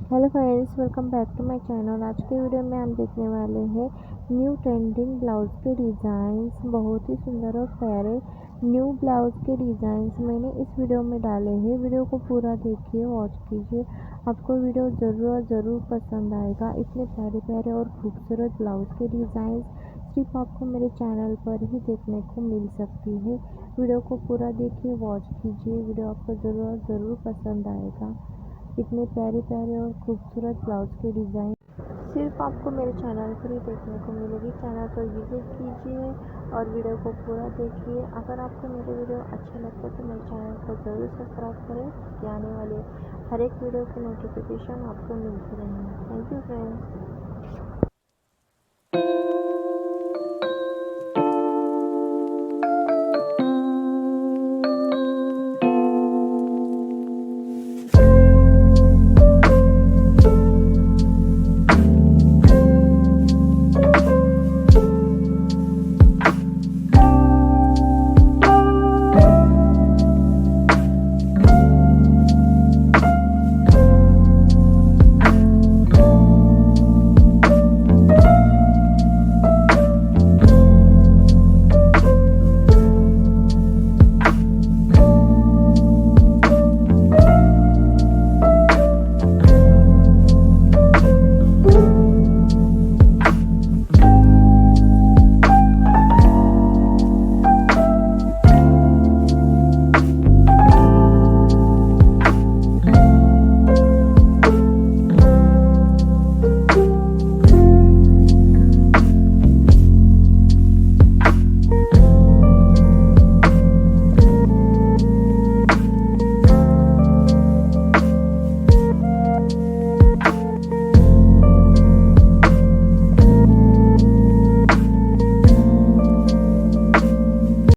Hello friends, welcome back to my channel. आज के video में हम देखने वाले हैं न्यू ट्रेंडिंग ब्लाउज़ के डिज़ाइंस। बहुत ही सुंदर और प्यारे न्यू ब्लाउज़ के डिज़ाइंस मैंने इस वीडियो में डाले हैं। वीडियो को पूरा देखिए, वॉच कीजिए। आपको वीडियो ज़रूर पसंद आएगा। इतने प्यारे प्यारे और खूबसूरत ब्लाउज़ के डिज़ाइंस सिर्फ आपको मेरे चैनल पर ही देखने को मिल सकती है। वीडियो को पूरा देखिए, वॉच कीजिए। वीडियो आपको ज़रूर पसंद आएगा। इतने प्यारे प्यारे और खूबसूरत ब्लाउज के डिज़ाइन सिर्फ आपको मेरे चैनल पर ही देखने को मिलेगी। चैनल पर विजिट कीजिए और वीडियो को पूरा देखिए। अगर आपको मेरे वीडियो अच्छे लगते तो मेरे चैनल को ज़रूर सब्सक्राइब करें ताकि आने वाले हर एक वीडियो की नोटिफिकेशन आपको मिलती रहेगी। Thank you friends.